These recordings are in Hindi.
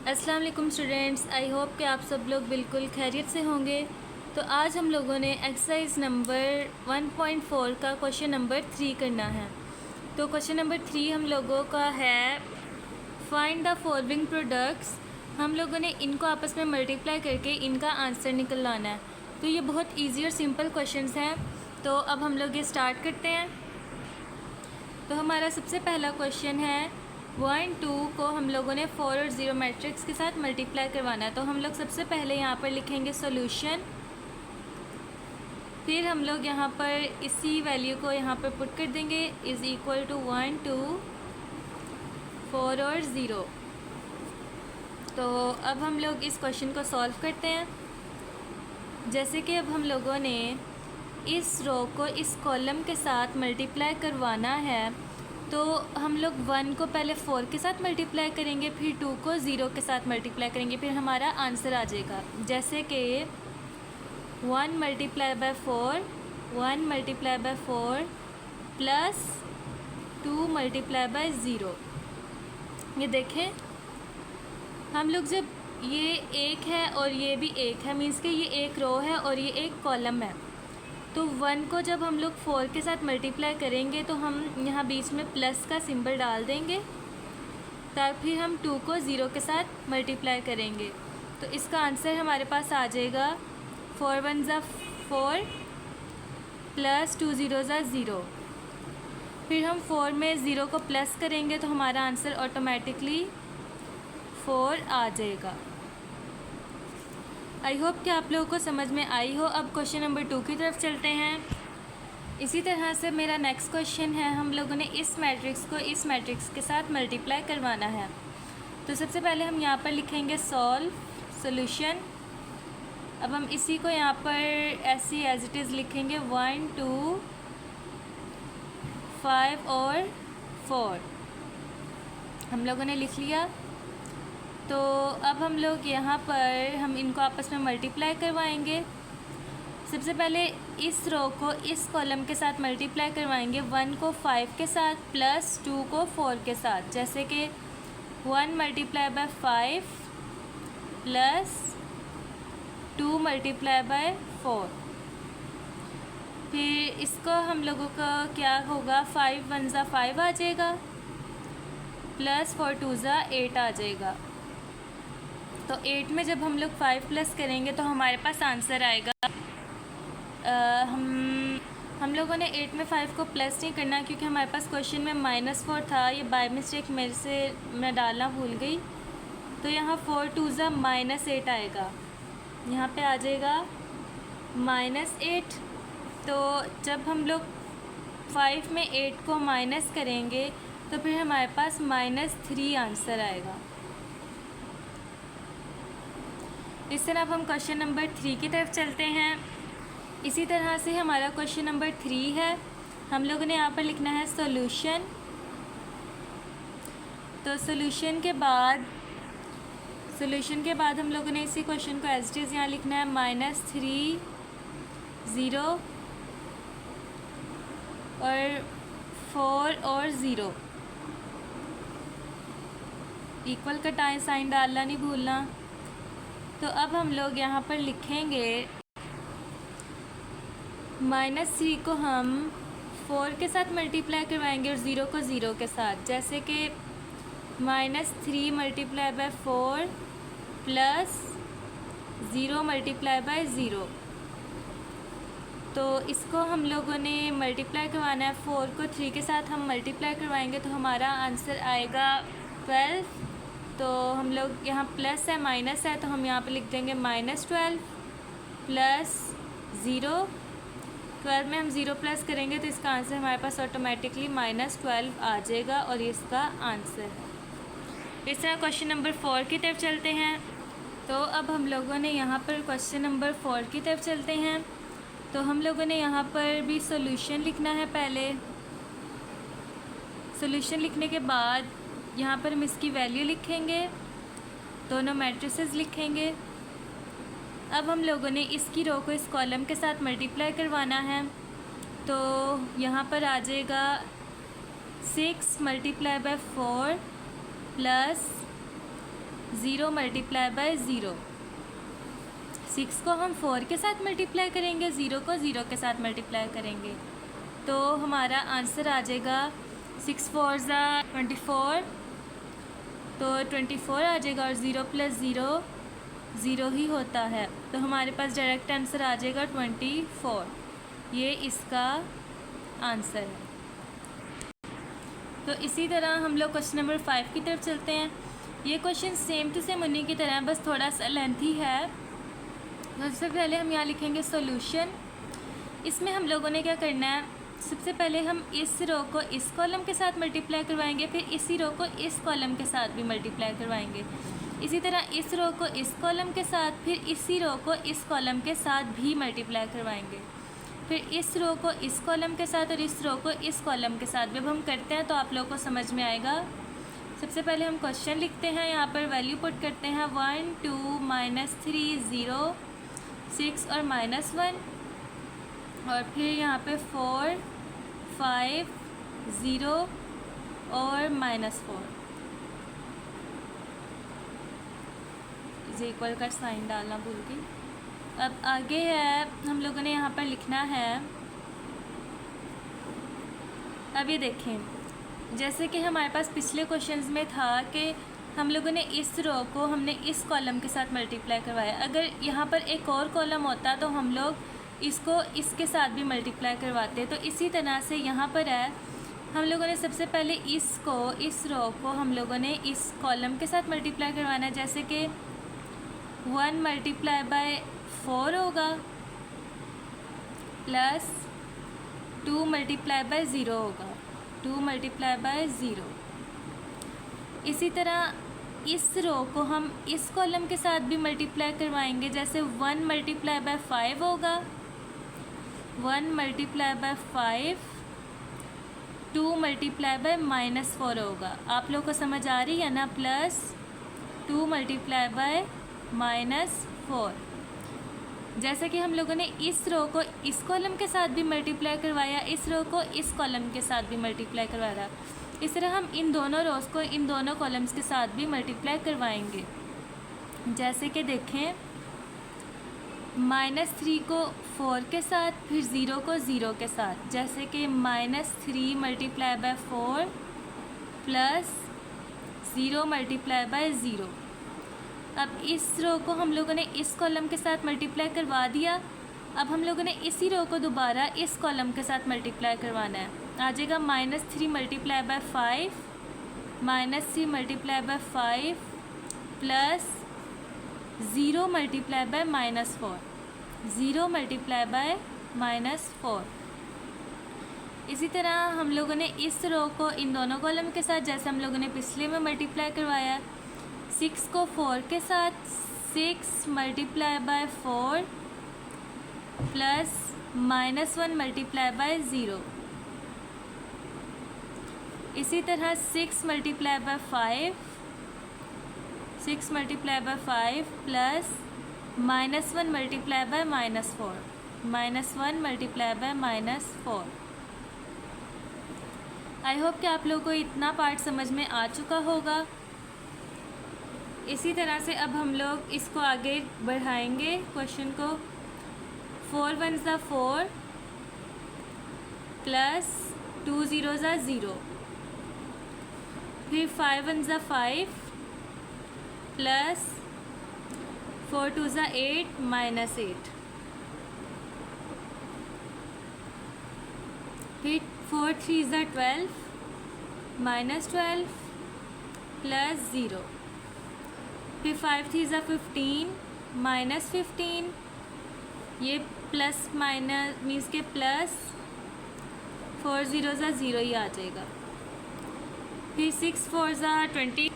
अस्सलाम वालेकुम स्टूडेंट्स, आई होप कि आप सब लोग बिल्कुल खैरियत से होंगे। तो आज हम लोगों ने एक्सरसाइज नंबर 1.4 का क्वेश्चन नंबर 3 करना है। तो क्वेश्चन नंबर 3 हम लोगों का है फाइंड द फॉलोइंग प्रोडक्ट्स। हम लोगों ने इनको आपस में मल्टीप्लाई करके इनका आंसर निकलवाना है। तो ये बहुत ईजी और सिंपल क्वेश्चंस हैं। तो अब हम लोग ये स्टार्ट करते हैं। तो हमारा सबसे पहला क्वेश्चन है 1 2 को हम लोगों ने 4 और 0 मैट्रिक्स के साथ मल्टीप्लाई करवाना है। तो हम लोग सबसे पहले यहाँ पर लिखेंगे सॉल्यूशन, फिर हम लोग यहाँ पर इसी वैल्यू को यहाँ पर पुट कर देंगे इज़ इक्वल टू 1 2 4 और 0। तो अब हम लोग इस क्वेश्चन को सॉल्व करते हैं। जैसे कि अब हम लोगों ने इस रो को इस कॉलम के साथ मल्टीप्लाई करवाना है, तो हम लोग 1 को पहले 4 के साथ मल्टीप्लाई करेंगे, फिर 2 को 0 के साथ मल्टीप्लाई करेंगे, फिर हमारा आंसर आ जाएगा। जैसे कि 1 multiply by 4 1 multiply by 4 plus 2 multiply by 0। ये देखें, हम लोग जब ये एक है और ये भी एक है, मीन्स कि ये एक रो है और ये एक कॉलम है। तो 1 को जब हम लोग 4 के साथ मल्टीप्लाई करेंगे तो हम यहाँ बीच में प्लस का सिंबल डाल देंगे, तब फिर हम 2 को 0 के साथ मल्टीप्लाई करेंगे। तो इसका आंसर हमारे पास आ जाएगा 4 1 ज़ा 4 प्लस 2 0 ज़ा 0। फिर हम 4 में 0 को प्लस करेंगे तो हमारा आंसर ऑटोमेटिकली 4 आ जाएगा। आई होप कि आप लोगों को समझ में आई हो। अब क्वेश्चन नंबर 2 की तरफ चलते हैं। इसी तरह से मेरा नेक्स्ट क्वेश्चन है, हम लोगों ने इस मैट्रिक्स को इस मैट्रिक्स के साथ मल्टीप्लाई करवाना है। तो सबसे पहले हम यहाँ पर लिखेंगे सॉल्यूशन। अब हम इसी को यहाँ पर ऐसी एज इट इज़ लिखेंगे 1 2 5 और 4। हम लोगों ने लिख लिया। तो अब हम लोग यहाँ पर हम इनको आपस में मल्टीप्लाई करवाएंगे। सबसे पहले इस रो को इस कॉलम के साथ मल्टीप्लाई करवाएंगे, 1 को 5 के साथ प्लस 2 को 4 के साथ। जैसे कि 1 multiply by 5 plus 2 multiply by 4। फिर इसको हम लोगों का क्या होगा, 5 1 ज़ा 5 आ जाएगा प्लस 4 2 ज़ा 8 आ जाएगा। तो 8 में जब हम लोग 5 प्लस करेंगे तो हमारे पास आंसर आएगा। हम लोगों ने 8 में 5 को प्लस नहीं करना क्योंकि हमारे पास क्वेश्चन में -4 था। ये बाय मिस्टेक मेरे से मैं डालना भूल गई। तो यहाँ 4 2 ज़ा -8 आएगा, यहाँ पे आ जाएगा -8। तो जब हम लोग 5 में 8 को माइनस करेंगे तो फिर हमारे पास -3 आंसर आएगा। इस तरह अब हम क्वेश्चन नंबर 3 की तरफ चलते हैं। इसी तरह से हमारा क्वेश्चन नंबर 3 है, हम लोगों ने यहाँ पर लिखना है सॉल्यूशन। तो सॉल्यूशन के बाद हम लोगों ने इसी क्वेश्चन को एज इट इज़ यहाँ लिखना है -3 0 और 4 और 0। इक्वल का साइन डालना नहीं भूलना। तो अब हम लोग यहाँ पर लिखेंगे -3 को हम 4 के साथ मल्टीप्लाई करवाएंगे और 0 को 0 के साथ। जैसे कि -3 multiply by 4 plus 0 multiply by 0। तो इसको हम लोगों ने मल्टीप्लाई करवाना है। 4 को 3 के साथ हम मल्टीप्लाई करवाएंगे तो हमारा आंसर आएगा 12। तो हम लोग यहाँ प्लस है माइनस है, तो हम यहाँ पे लिख देंगे -12 प्लस 0। 12 में हम 0 प्लस करेंगे तो इसका आंसर हमारे पास ऑटोमेटिकली -12 आ जाएगा और ये इसका आंसर है। इस तरह क्वेश्चन नंबर 4 की तरफ चलते हैं। तो अब हम लोगों ने यहाँ पर क्वेश्चन नंबर 4 की तरफ चलते हैं। तो हम लोगों ने यहाँ पर भी सॉल्यूशन लिखना है। पहले सॉल्यूशन लिखने के बाद यहाँ पर हम इसकी वैल्यू लिखेंगे, दोनों मैट्रिसेस लिखेंगे। अब हम लोगों ने इसकी रो को इस कॉलम के साथ मल्टीप्लाई करवाना है। तो यहाँ पर आ जाएगा 6 multiply by 4 plus zero multiply by zero. 6 को हम 4 के साथ मल्टीप्लाई करेंगे, ज़ीरो को ज़ीरो के साथ मल्टीप्लाई करेंगे, तो हमारा आंसर आ जाएगा 6 4 ज़ा 24, तो 24 आ जाएगा और 0 + 0 0 ही होता है, तो हमारे पास डायरेक्ट आंसर आ जाएगा 24। ये इसका आंसर है। तो इसी तरह हम लोग क्वेश्चन नंबर 5 की तरफ चलते हैं। ये क्वेश्चन सेम टू सेम उन्हीं की तरह है, बस थोड़ा सा लेंथी है। सबसे पहले हम यहाँ लिखेंगे सॉल्यूशन। इसमें हम लोगों ने क्या करना है, सबसे पहले हम इस रो को इस कॉलम के साथ मल्टीप्लाई करवाएंगे, फिर इसी रो को इस कॉलम के साथ भी मल्टीप्लाई करवाएंगे। इसी तरह इस रो को इस कॉलम के साथ, फिर इसी रो को इस कॉलम के साथ भी मल्टीप्लाई करवाएंगे, फिर इस रो को इस कॉलम के साथ और इस रो को इस कॉलम के साथ। जब हम करते हैं तो आप लोगों को समझ में आएगा। सबसे पहले हम क्वेश्चन लिखते हैं, यहाँ पर वैल्यू पुट करते हैं 1 2 -3 0 6 और -1, और फिर यहाँ पे 4 5 0 और -4 इक्वल का साइन डालना भूल गई। अब आगे है, हम लोगों ने यहाँ पर लिखना है, अब ये देखें, जैसे कि हमारे पास पिछले क्वेश्चंस में था कि हम लोगों ने इस रो को हमने इस कॉलम के साथ मल्टीप्लाई करवाया। अगर यहाँ पर एक और कॉलम होता तो हम लोग इसको इसके साथ भी मल्टीप्लाई करवाते। तो इसी तरह से यहाँ पर है, हम लोगों ने सबसे पहले इस रो को हम लोगों ने इस कॉलम के साथ मल्टीप्लाई करवाना है। जैसे कि 1 मल्टीप्लाई बाय 4 होगा, प्लस 2 मल्टीप्लाई बाय 0 होगा, 2 मल्टीप्लाई बाय 0। इसी तरह इस रो को हम इस कॉलम के साथ भी मल्टीप्लाई करवाएंगे। जैसे 1 मल्टीप्लाई बाय 5 होगा, 1 मल्टीप्लाई बाय 5, 2 मल्टीप्लाई बाय -4 होगा। आप लोग को समझ आ रही है ना, प्लस 2 मल्टीप्लाई बाय -4। जैसे कि हम लोगों ने इस रो को इस कॉलम के साथ भी मल्टीप्लाई करवाया, इस रो को इस कॉलम के साथ भी मल्टीप्लाई करवाया, इस तरह हम इन दोनों रोज़ को इन दोनों कॉलम्स के साथ भी मल्टीप्लाई करवाएंगे। जैसे कि देखें, -3 को 4 के साथ, फिर 0 को 0 के साथ। जैसे कि -3 multiply by 4 plus 0 multiply by 0। अब इस रो को हम लोगों ने इस कॉलम के साथ मल्टीप्लाई करवा दिया। अब हम लोगों ने इसी रो को दोबारा इस कॉलम के साथ मल्टीप्लाई करवाना है। आ जाएगा -3 multiply by 5, -3 multiply by 5 plus 0 multiply by -4, 0 multiply by -4। इसी तरह हम लोगों ने इस रो को इन दोनों कॉलम के साथ, जैसे हम लोगों ने पिछले में मल्टीप्लाई करवाया, 6 को 4 के साथ, 6 multiply by 4 plus -1 multiply by 0। इसी तरह 6 multiply by 5, 6 multiply by 5 plus -1 multiply by -4, -1 multiply by -4। I hope कि आप लोगों को इतना पार्ट समझ में आ चुका होगा। इसी तरह से अब हम लोग इसको आगे बढ़ाएंगे क्वेश्चन को। 4 1 ज़ा 4 प्लस 2 0 ज़ा 0, फिर 5 1 ज़ा 5 प्लस 4 2 ज़ा 8 -8, फिर 4 3 ज़ा 12 -12 प्लस 0, फिर 5 3 ज़ा 15 -15, ये प्लस माइनस मीन्स के प्लस 4 0 ज़ा 0 ही आ जाएगा। फिर 6 4 ज़ा 24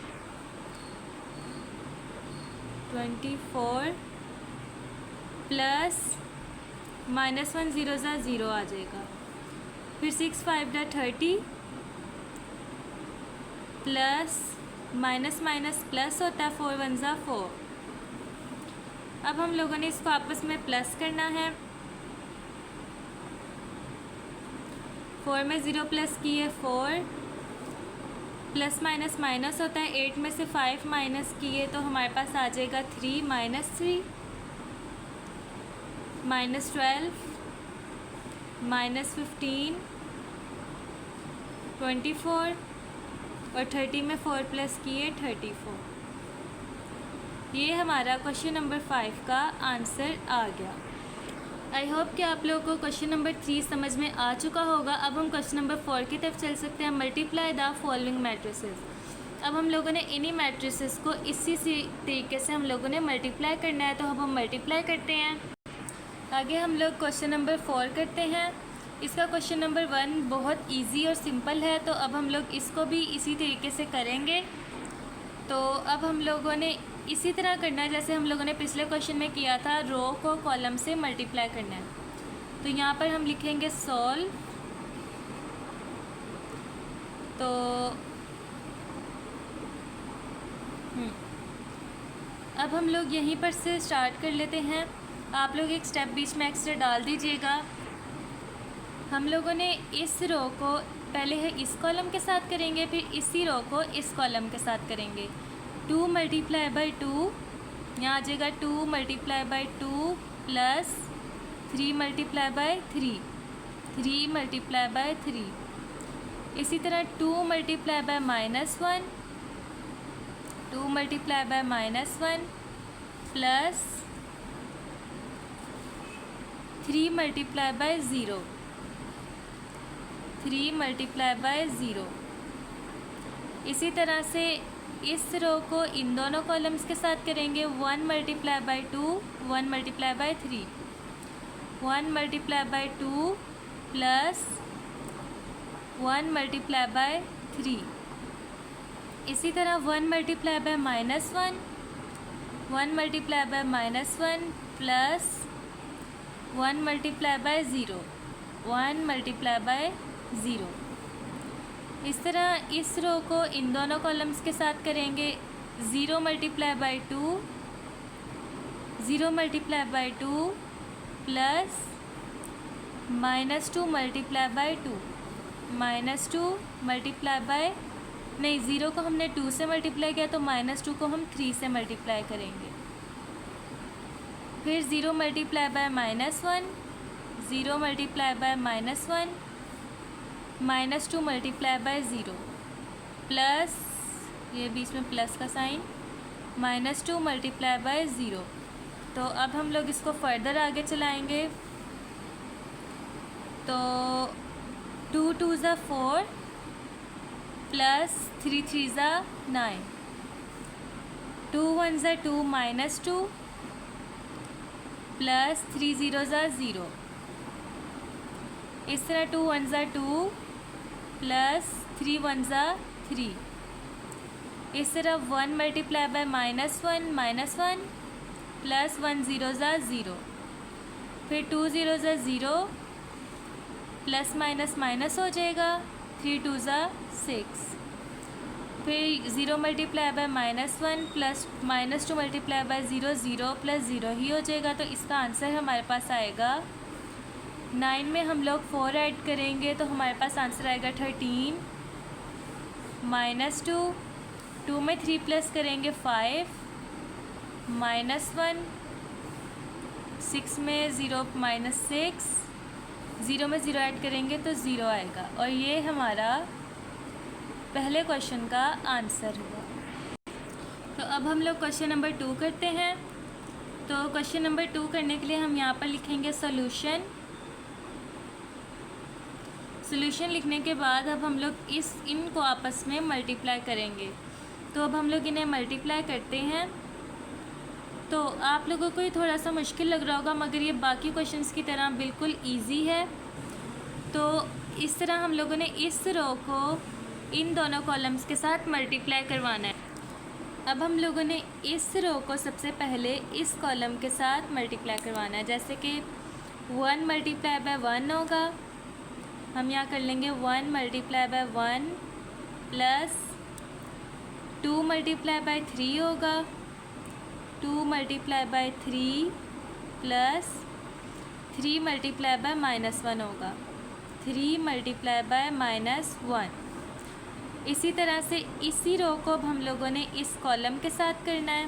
प्लस -1 0 ज़ा 0 आ जाएगा। फिर 6 5 ज़ा 30 प्लस माइनस माइनस प्लस होता है, 4 1 ज़ा 4। अब हम लोगों ने इसको आपस में प्लस करना है। 4 में 0 प्लस किए 4, प्लस माइनस माइनस होता है, 8 में से 5 माइनस किए तो हमारे पास आ जाएगा 3 माइनस 3 माइनस 12 माइनस 15 24 और 30 में 4 प्लस किए 34। ये हमारा क्वेश्चन नंबर 5 का आंसर आ गया। आई होप कि आप लोगों को क्वेश्चन नंबर 3 समझ में आ चुका होगा। अब हम क्वेश्चन नंबर 4 की तरफ चल सकते हैं। Multiply the following matrices. अब हम लोगों ने इन्हीं मैट्रिसेस को इसी तरीके से हम लोगों ने मल्टीप्लाई करना है, तो अब हम मल्टीप्लाई करते हैं। आगे हम लोग क्वेश्चन नंबर 4 करते हैं। इसका क्वेश्चन नंबर 1 बहुत इजी और सिंपल है, तो अब हम लोग इसको भी इसी तरीके से करेंगे। तो अब हम लोगों ने इसी तरह करना है जैसे हम लोगों ने पिछले क्वेश्चन में किया था, रो को कॉलम से मल्टीप्लाई करना है। तो यहाँ पर हम लिखेंगे सॉल्व। तो अब हम लोग यहीं पर से स्टार्ट कर लेते हैं। आप लोग एक स्टेप बीच में एक्स्ट्रा डाल दीजिएगा। हम लोगों ने इस रो को पहले है इस कॉलम के साथ करेंगे, फिर इसी रो को इस कॉलम के साथ करेंगे। 2 मल्टीप्लाई बाई 2, यहाँ आ जाएगा 2 multiply by 2 plus 3 multiply by 3, 3 multiply by 3। इसी तरह 2 multiply by -1, 2 multiply by -1 plus 3 multiply by 0, 3 multiply by 0। इसी तरह से इस रो को इन दोनों कॉलम्स के साथ करेंगे। 1 multiply by 2, 1 multiply by 3, 1 multiply by 2 plus 1 multiply by 3। इसी तरह 1 multiply by -1, 1 multiply by -1 plus 1 multiply by 0, 1 multiply by 0। इस तरह इस रो को इन दोनों कॉलम्स के साथ करेंगे। 0 multiply by 2, 0 multiply by 2 plus -2 multiply by 2, -2 multiply by, नहीं 0 को हमने 2 से मल्टीप्लाई किया तो -2 को हम 3 से मल्टीप्लाई करेंगे। फिर 0 multiply by -1, 0 multiply by -1 -2 multiply by 0 plus, ये बीच में प्लस का साइन, -2 मल्टीप्लाई बाय 0। तो अब हम लोग इसको फर्दर आगे चलाएंगे। तो 2 2 ज़ा 4 प्लस 3 3 ज़ा 9, 2 1 ज़ा 2 -2 प्लस 3 0 ज़ा 0। इस तरह 2 1 ज़ा 2 प्लस 3 1 ज़ा 3। इस तरह 1 मल्टीप्लाई बाय -1 प्लस 1 0 ज़ा 0। फिर 2 0 ज़ा 0 प्लस माइनस माइनस हो जाएगा, 3 2 ज़ा 6। फिर 0 multiply by -1 plus -2 multiply by 0, 0 plus 0 ही हो जाएगा। तो इसका आंसर हमारे पास आएगा 9 में हम लोग 4 ऐड करेंगे तो हमारे पास आंसर आएगा 13 -2, 2 में 3 प्लस करेंगे 5 -1, 6 में 0 -6, 0 में 0 ऐड करेंगे तो 0 आएगा। और ये हमारा पहले क्वेश्चन का आंसर हुआ। तो अब हम लोग क्वेश्चन नंबर 2 करते हैं। तो क्वेश्चन नंबर 2 करने के लिए हम यहाँ पर लिखेंगे सॉल्यूशन। सॉल्यूशन लिखने के बाद अब हम लोग इनको आपस में मल्टीप्लाई करेंगे। तो अब हम लोग इन्हें मल्टीप्लाई करते हैं। तो आप लोगों को ये थोड़ा सा मुश्किल लग रहा होगा, मगर ये बाकी क्वेश्चंस की तरह बिल्कुल इजी है। तो इस तरह हम लोगों ने इस रो को इन दोनों कॉलम्स के साथ मल्टीप्लाई करवाना है। अब हम लोगों ने इस रो को सबसे पहले इस कॉलम के साथ मल्टीप्लाई करवाना है। जैसे कि 1 मल्टीप्लाई बाय 1 होगा, हम यहाँ कर लेंगे 1 multiply by 1 plus 2 multiply by 3 होगा, 2 multiply by 3 plus 3 multiply by -1 होगा, 3 मल्टीप्लाई बाय -1 इसी तरह से इसी रो को अब हम लोगों ने इस कॉलम के साथ करना है।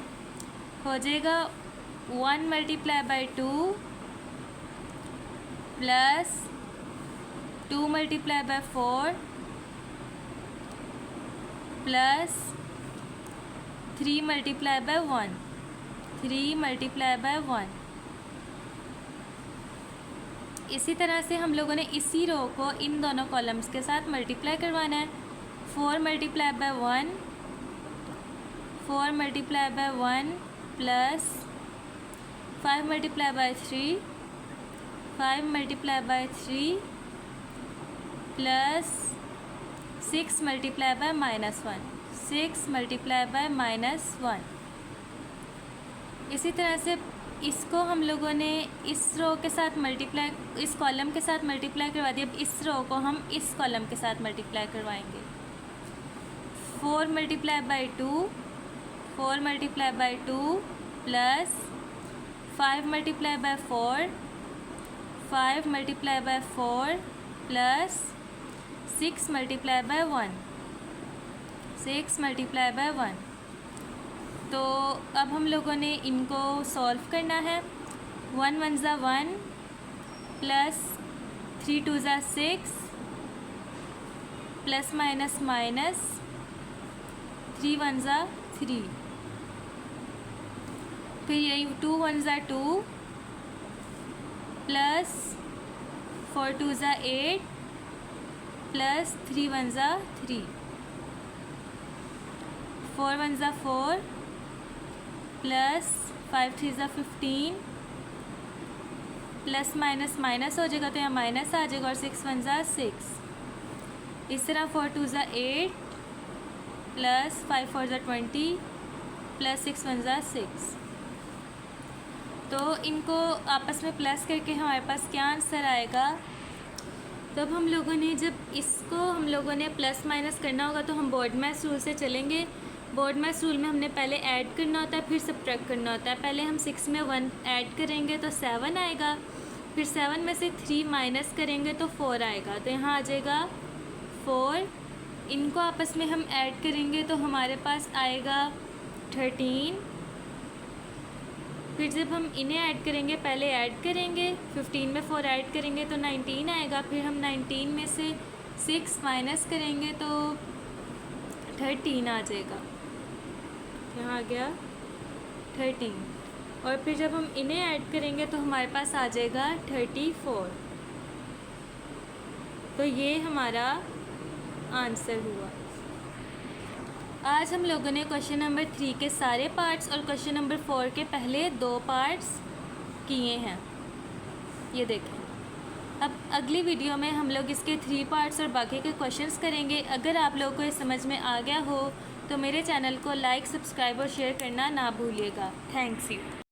हो जाएगा 1 multiply by 2 plus 2 multiply by 4 plus 3 multiply by 1, 3 multiply by 1। इसी तरह से हम लोगों ने इसी रो को इन दोनों कॉलम्स के साथ मल्टीप्लाई करवाना है। 4 multiply by 1, 4 multiply by 1 plus 5 multiply by 3, 5 multiply by 3 plus 6 multiply by -1, 6 multiply by -1। इसी तरह से इसको हम लोगों ने इस रो के साथ मल्टीप्लाई, इस कॉलम के साथ मल्टीप्लाई करवा दिया। अब इस रो को हम इस कॉलम के साथ मल्टीप्लाई करवाएंगे। 4 multiply by 2, 4 multiply by 2 plus 5 multiply by 4, 5 multiply by 4 plus 6 multiply by 1, 6 multiply by 1। तो अब हम लोगों ने इनको सॉल्व करना है। 1 1 ज़ा 1 प्लस 3 2 ज़ा 6 प्लस माइनस माइनस 3 1 ज़ा 3, फिर यही 2 1 ज़ा 2 प्लस 4 2 ज़ा 8 प्लस 3 1 ज़ा 3, 4 1 ज़ा 4 प्लस 5 3 ज़ा 15 प्लस माइनस माइनस हो जाएगा तो यहाँ माइनस आ जाएगा और 6 1 ज़ा 6। इस तरह 4 2 ज़ा 8 प्लस 5 4 ज़ा 20 प्लस 6 1 ज़ा 6। तो इनको आपस में प्लस करके हमारे पास क्या आंसर आएगा। तब हम लोगों ने जब इसको हम लोगों ने प्लस माइनस करना होगा तो हम बोर्ड मैथ्स रूल से चलेंगे। बोर्ड मैथ्स रूल में हमने पहले ऐड करना होता है, फिर सब्ट्रैक्ट करना होता है। पहले हम 6 में 1 ऐड करेंगे तो 7 आएगा, फिर 7 में से 3 माइनस करेंगे तो 4 आएगा, तो यहाँ आ जाएगा 4। इनको आपस में हम ऐड करेंगे तो हमारे पास आएगा 13। फिर जब हम इन्हें ऐड करेंगे, पहले ऐड करेंगे 15 में 4 ऐड करेंगे तो 19 आएगा, फिर हम 19 में से 6 माइनस करेंगे तो 13 आ जाएगा, यहाँ आ गया 13। और फिर जब हम इन्हें ऐड करेंगे तो हमारे पास आ जाएगा 34। तो ये हमारा आंसर हुआ। आज हम लोगों ने क्वेश्चन नंबर 3 के सारे पार्ट्स और क्वेश्चन नंबर 4 के पहले 2 पार्ट्स किए हैं, ये देखें। अब अगली वीडियो में हम लोग इसके 3 पार्ट्स और बाकी के क्वेश्चंस करेंगे। अगर आप लोगों को ये समझ में आ गया हो तो मेरे चैनल को लाइक, सब्सक्राइब और शेयर करना ना भूलिएगा। Thanks you.